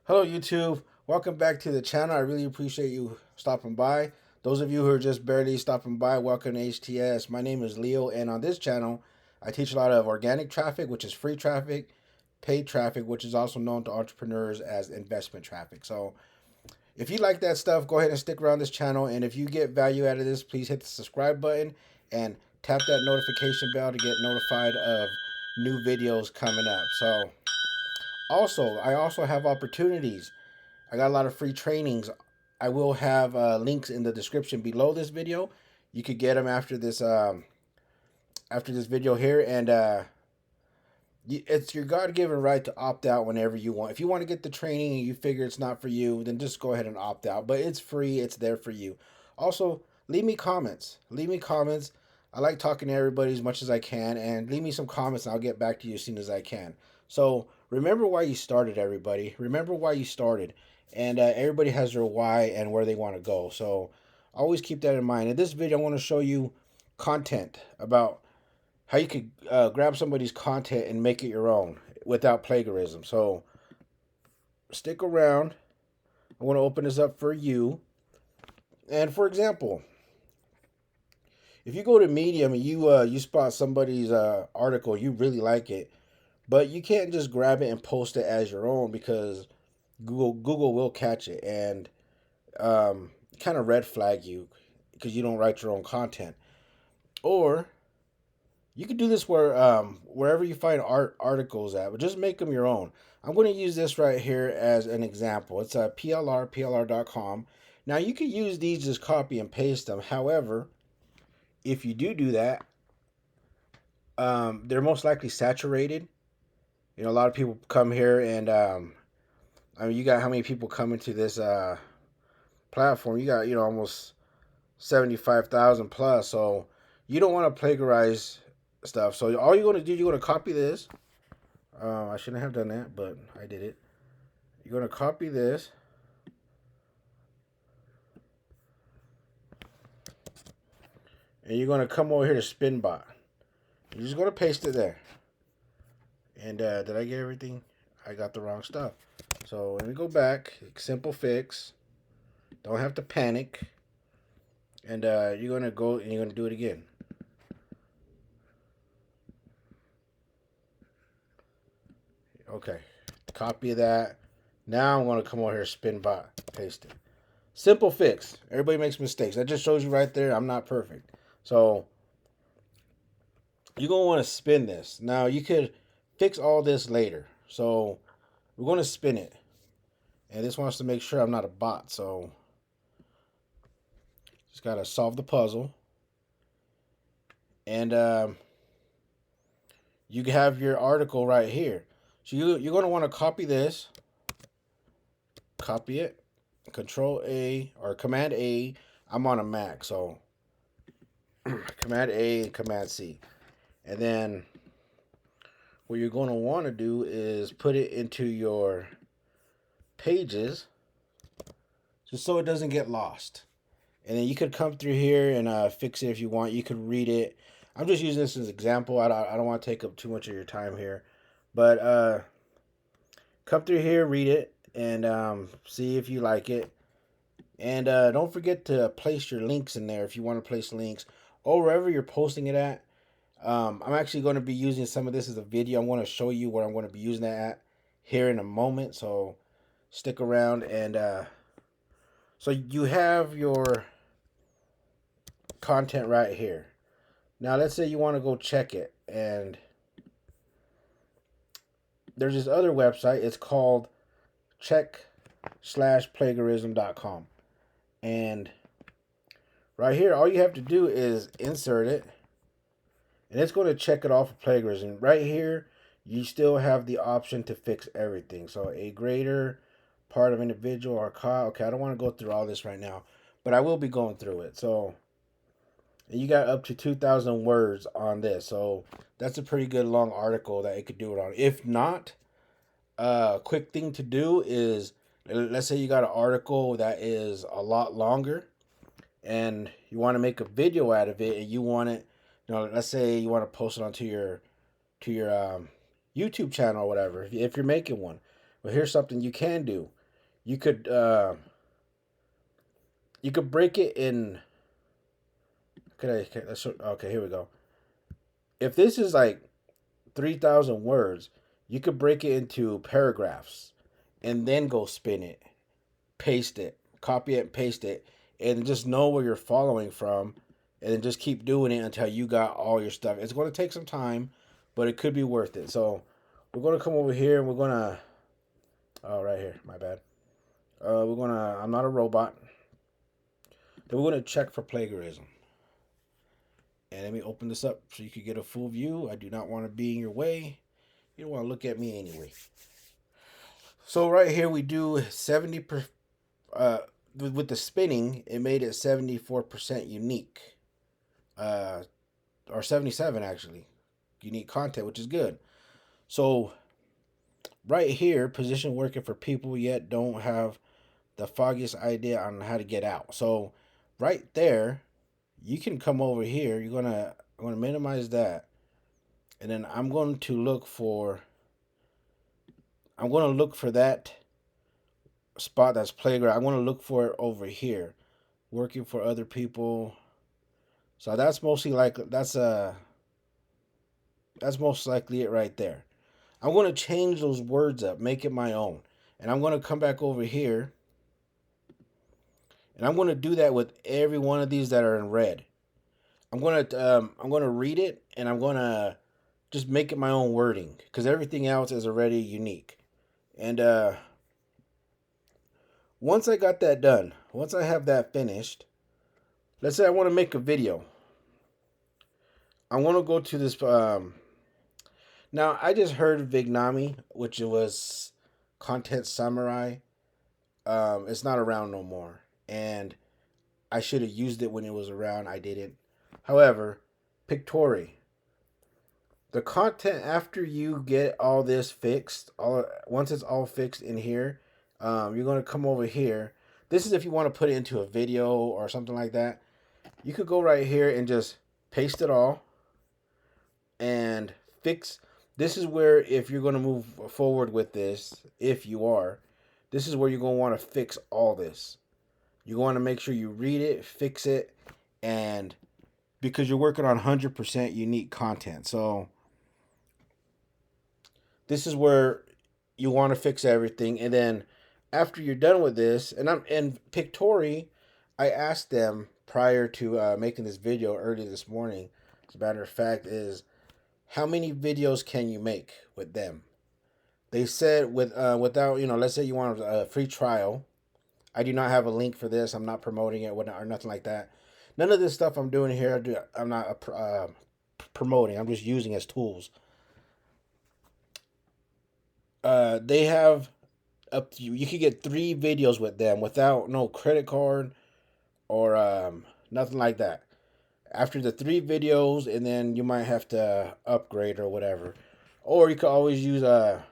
Hello, YouTube. Welcome back to the channel. I really appreciate you stopping by. Those of you who are just barely stopping by, welcome to HTS. My name is Leo, and on this channel, I teach a lot of organic traffic, which is free traffic, paid traffic, which is also known to entrepreneurs as investment traffic. So, if you like that stuff, go ahead and stick around this channel. And if you get value out of this, please hit the subscribe button and tap that notification bell to get notified of new videos coming up. So, I also have opportunities. I got a lot of free trainings. I will have links in the description below this video. You could get them after this video here, and it's your God-given right to opt out whenever you want. If you want to get the training and you figure it's not for you, then just go ahead and opt out. But it's free. It's there for you. Also, leave me comments. Leave me comments. I like talking to everybody as much as I can, and leave me some comments, and I'll get back to you as soon as I can. So remember why you started, everybody. Remember why you started, and everybody has their why and where they want to go. So always keep that in mind. In this video, I want to show you content about how you could grab somebody's content and make it your own without plagiarism. So stick around. I want to open this up for you. And for example, if you go to Medium and you spot somebody's article, you really like it, but you can't just grab it and post it as your own because Google will catch it and kind of red flag you because you don't write your own content. Or you could do this wherever you find articles at, but just make them your own. I'm going to use this right here as an example. It's a plr.com. Now you could use these, just copy and paste them. However, if you do that, they're most likely saturated. You know, a lot of people come here and I mean, you got how many people come into this platform? You got almost 75,000 plus. So you don't want to plagiarize stuff. So all you're going to do, you're going to copy this. I shouldn't have done that, but I did it. You're going to copy this. And you're going to come over here to Spinbot. You're just going to paste it there. And did I get everything? I got the wrong stuff. So let me go back. Simple fix. Don't have to panic. And you're going to go and you're going to do it again. Okay. Copy that. Now I'm going to come over here, Spinbot, paste it. Simple fix. Everybody makes mistakes. That just shows you right there I'm not perfect. So you're going to want to spin this. Now you could fix all this later. So we're going to spin it. And this wants to make sure I'm not a bot. So just got to solve the puzzle. And you have your article right here. So you're going to want to copy this. Copy it. Control A or Command A. I'm on a Mac. So Command A and Command C. And then what you're going to want to do is put it into your pages just so it doesn't get lost. And then you could come through here and fix it if you want. You could read it. I'm just using this as an example. I don't want to take up too much of your time here. But come through here, read it, and see if you like it. And don't forget to place your links in there if you want to place links or wherever you're posting it at. I'm actually going to be using some of this as a video. I'm going to show you where I'm going to be using that at here in a moment. So stick around. And so you have your content right here. Now let's say you want to go check it. And there's this other website. It's called check/plagiarism.com. And right here, all you have to do is insert it. And it's going to check it off of plagiarism. Right here, you still have the option to fix everything. So a greater part of individual or cause. Okay, I don't want to go through all this right now, but I will be going through it. So you got up to 2,000 words on this. So that's a pretty good long article that you could do it on. If not, a quick thing to do is, let's say you got an article that is a lot longer and you want to make a video out of it and you want it, let's say you want to post it onto your YouTube channel or whatever if you're making one. Well, here's something you can do. You could break it in. Okay, here we go. If this is like 3,000 words, you could break it into paragraphs and then go spin it, paste it, copy it, and paste it, and just know where you're following from, and then just keep doing it until you got all your stuff. It's going to take some time, but it could be worth it. So we're going to come over here and we're going to, oh, right here, my bad. We're going to, I'm not a robot. Then we're going to check for plagiarism. And let me open this up so you can get a full view. I do not want to be in your way. You don't want to look at me anyway. So right here we do 70 with the spinning, it made it 74% unique. Or 77 actually. Unique content, which is good. So right here, position working for people yet don't have the foggiest idea on how to get out. So right there, you can come over here. I'm gonna minimize that, and then I'm going to look for that spot that's playground. I'm going to look for it over here, working for other people. So that's mostly like that's most likely it right there. I'm going to change those words up, make it my own, and I'm going to come back over here, and I'm going to do that with every one of these that are in red. I'm going to read it, and I'm going to just make it my own wording because everything else is already unique. And once I got that done, once I have that finished, let's say I want to make a video. I want to go to this. Now, I just heard Vignami, which was Content Samurai. It's not around no more. And I should have used it when it was around. I didn't. However, Pictory. The content after you get all this fixed, once it's all fixed in here, you're going to come over here. This is if you want to put it into a video or something like that. You could go right here and just paste it all and fix. This is where if you're going to move forward with this, if you are, this is where you're going to want to fix all this. You want to make sure you read it, fix it, and because you're working on 100% unique content. So this is where you want to fix everything, and then after you're done with this, and Pictory, I asked them prior to making this video early this morning. As a matter of fact, is how many videos can you make with them? They said without let's say you want a free trial. I do not have a link for this. I'm not promoting it or nothing like that. None of this stuff I'm doing here, I'm not promoting. I'm just using as tools. They have you could get 3 videos with them without no credit card or nothing like that. After the 3 videos, and then you might have to upgrade or whatever, or you could always use I'm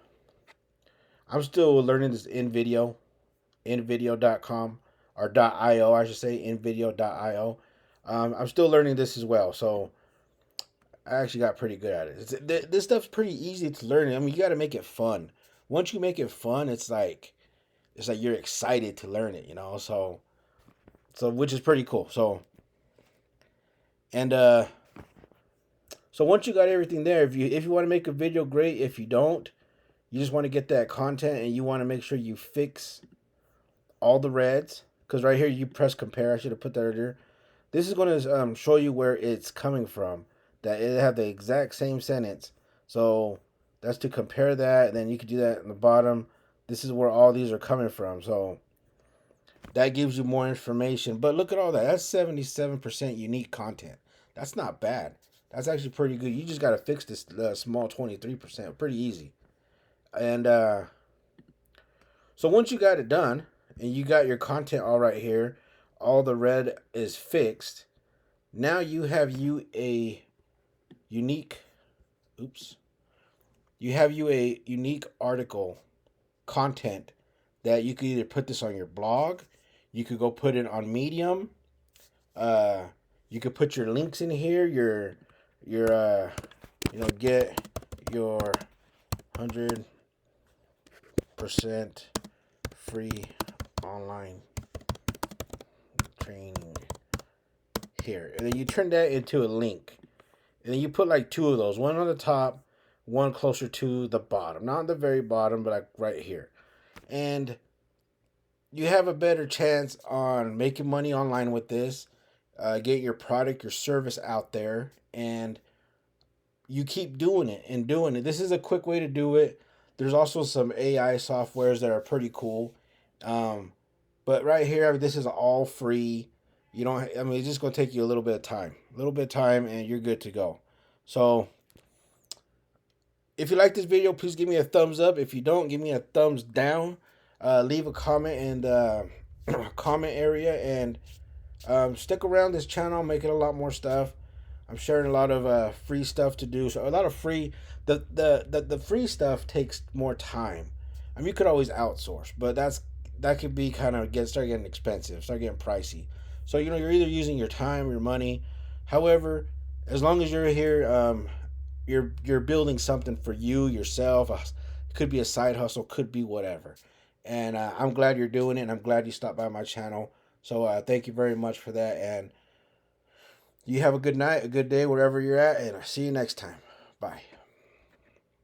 still learning this nvideo.com or .io, I should say nvideo.io. I'm still learning this as well, so I actually got pretty good at it. This stuff's pretty easy to learn. I mean, you got to make it fun. Once you make it fun, it's like you're excited to learn it, So which is pretty cool. So and so once you got everything there, if you want to make a video, great. If you don't, you just want to get that content and you want to make sure you fix all the reds, because right here you press compare. I should have put that earlier. This is going to show you where it's coming from. That it have the exact same sentence. So that's to compare that. And then you can do that in the bottom. This is where all these are coming from. So that gives you more information. But look at all that. That's 77% unique content. That's not bad. That's actually pretty good. You just got to fix this small 23%. Pretty easy. And so once you got it done and you got your content all right here, all the red is fixed. Now you have a unique article content that you could either put this on your blog, you could go put it on Medium, you could put your links in here, your get your 100 100% free online training here. And then you turn that into a link. And then you put like two of those, one on the top, one closer to the bottom. Not the very bottom, but like right here. And you have a better chance on making money online with this, get your product, your service out there, and you keep doing it and doing it. This is a quick way to do it. There's also some AI softwares that are pretty cool. But right here, this is all free. You don't, I mean, it's just going to take you a little bit of time. A little bit of time, and you're good to go. So, if you like this video, please give me a thumbs up. If you don't, give me a thumbs down. Leave a comment in the comment area, and stick around this channel. I'm making a lot more stuff. I'm sharing a lot of free stuff to do. So a lot of free, the free stuff takes more time. I mean, you could always outsource, but that could be kind of start getting expensive, start getting pricey. So you're either using your time, your money. However, as long as you're here, you're building something for you yourself. It could be a side hustle, could be whatever. And I'm glad you're doing it. And I'm glad you stopped by my channel. So thank you very much for that. And you have a good night, a good day, wherever you're at. And I'll see you next time. Bye.